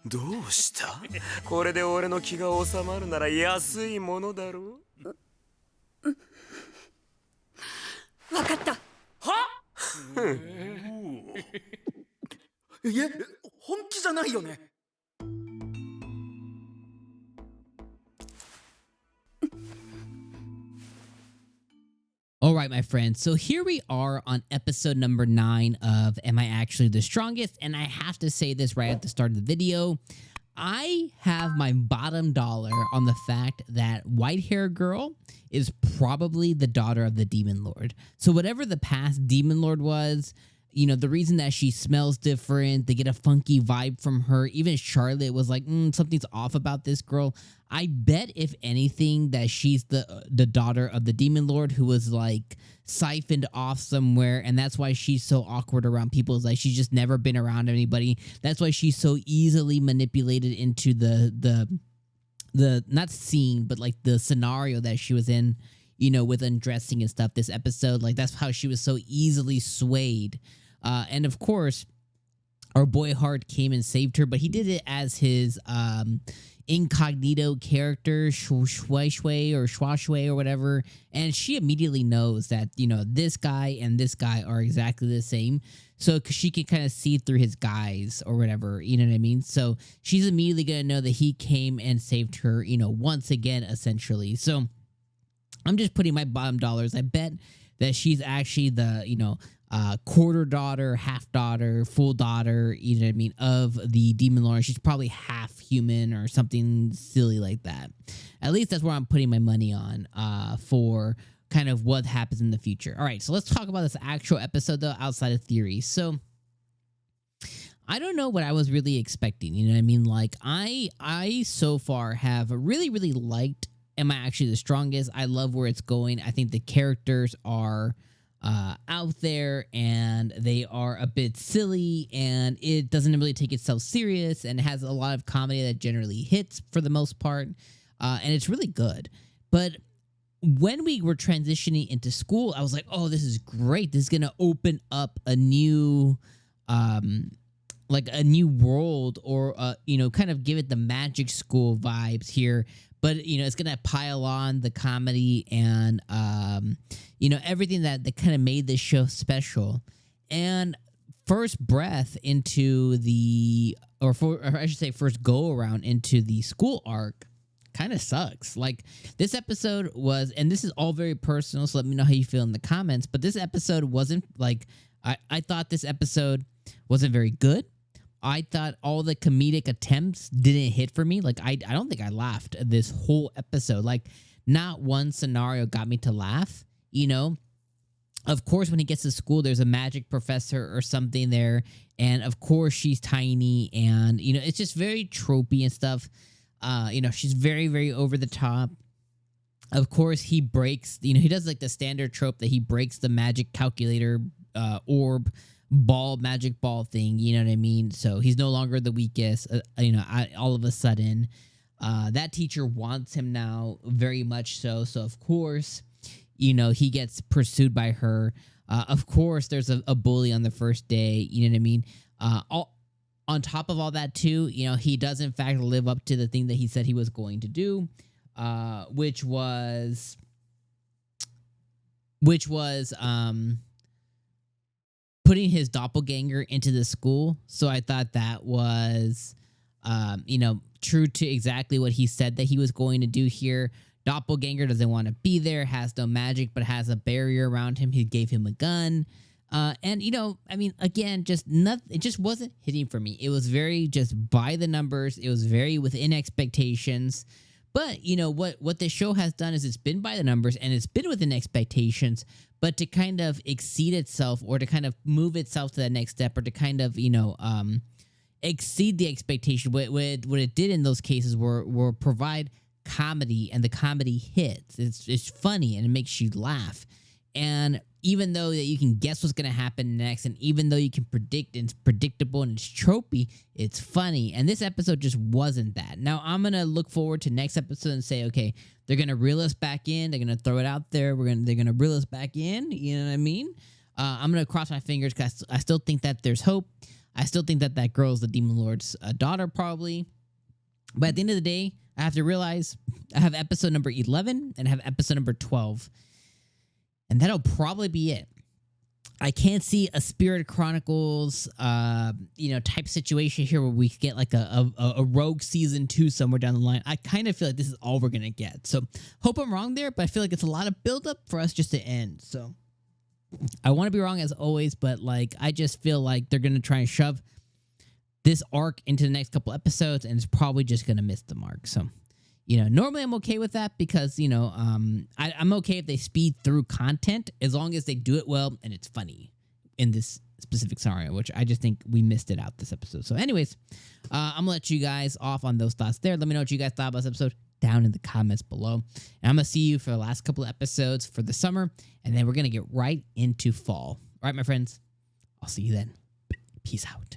どうした？これで俺の気が収まるなら安いものだろう。わかった。は？いえ、本気じゃないよね。All right, my friends. So here we are on episode number 9 of Am I Actually the Strongest? And I have to say this right at the start of the video. I have my bottom dollar on the fact that white-haired girl is probably the daughter of the Demon Lord. So whatever the past Demon Lord was, you know, the reason that she smells different, they get a funky vibe from her. Even Charlotte was like, something's off about this girl. I bet, if anything, that she's the daughter of the Demon Lord who was like siphoned off somewhere, and that's why she's so awkward around people. It's like she's just never been around anybody. That's why she's so easily manipulated into the not scene, but like the scenario that she was in, you know, with undressing and stuff. This episode, like that's how she was so easily swayed. And of course, our boy Hart came and saved her, but he did it as his incognito character, Shui or Schwa or whatever. And she immediately knows that, you know, this guy and this guy are exactly the same. So she can kind of see through his guise or whatever, you know what I mean? So she's immediately going to know that he came and saved her, you know, once again, essentially. So I'm just putting my bottom dollars. I bet that she's actually the, you know, quarter daughter, half daughter, full daughter, you know what I mean, of the Demon Lord. She's probably half human or something silly like that. At least that's where I'm putting my money on for kind of what happens in the future. All right, so let's talk about this actual episode, though, outside of theory. So I don't know what I was really expecting, you know what I mean? Like, I so far have really, really liked Am I Actually the Strongest? I love where it's going. I think the characters are out there and they are a bit silly, and it doesn't really take itself serious, and it has a lot of comedy that generally hits for the most part, and it's really good. But when we were transitioning into school, I was like, oh, this is great. This is going to open up a new like a new world, or you know, kind of give it the magic school vibes here. But, you know, it's going to pile on the comedy and, you know, everything that kind of made this show special. And first breath into the, or I should say first go around into the school arc kind of sucks. Like, this episode was, and this is all very personal, so let me know how you feel in the comments, but this episode wasn't, like, I thought this episode wasn't very good. I thought all the comedic attempts didn't hit for me. Like, I don't think I laughed this whole episode. Like, not one scenario got me to laugh, you know? Of course, when he gets to school, there's a magic professor or something there. And, of course, she's tiny. And, you know, it's just very tropey and stuff. You know, she's very, very over the top. Of course, he breaks, you know, he does, like, the standard trope that he breaks the magic calculator orb magic ball thing, you know what I mean? So he's no longer the weakest, you know, all of a sudden. That teacher wants him now, very much so. So, of course, you know, he gets pursued by her. Of course, there's a bully on the first day, you know what I mean? On top of all that, too, you know, he does, in fact, live up to the thing that he said he was going to do, which was putting his doppelganger into the school. So I thought that was, you know, true to exactly what he said that he was going to do here. Doppelganger doesn't want to be there, has no magic, but has a barrier around him. He gave him a gun. And, you know, I mean, again, just nothing, it just wasn't hitting for me. It was very just by the numbers. It was very within expectations. But, you know, what this show has done is it's been by the numbers and it's been within expectations, but to kind of exceed itself or to kind of move itself to that next step, or to kind of, you know, exceed the expectation. What it did in those cases were provide comedy, and the comedy hits. It's funny and it makes you laugh. And even though that you can guess what's going to happen next, and even though you can predict, and it's predictable and it's tropey, it's funny. And this episode just wasn't that. Now, I'm going to look forward to next episode and say, okay, they're going to reel us back in. They're going to throw it out there. They're going to reel us back in. You know what I mean? I'm going to cross my fingers because I still think that there's hope. I still think that that girl is the Demon Lord's daughter, probably. But at the end of the day, I have to realize I have episode number 11 and I have episode number 12. And that'll probably be it. I can't see a Spirit Chronicles, type situation here where we get like a Rogue season 2 somewhere down the line. I kind of feel like this is all we're gonna get. So hope I'm wrong there, but I feel like it's a lot of buildup for us just to end. So I want to be wrong as always, but like I just feel like they're gonna try and shove this arc into the next couple episodes, and it's probably just gonna miss the mark. So. Normally I'm okay with that because, I'm okay if they speed through content as long as they do it well and it's funny in this specific scenario, which I just think we missed it out this episode. So anyways, I'm going to let you guys off on those thoughts there. Let me know what you guys thought about this episode down in the comments below. And I'm going to see you for the last couple of episodes for the summer, and then we're going to get right into fall. All right, my friends, I'll see you then. Peace out.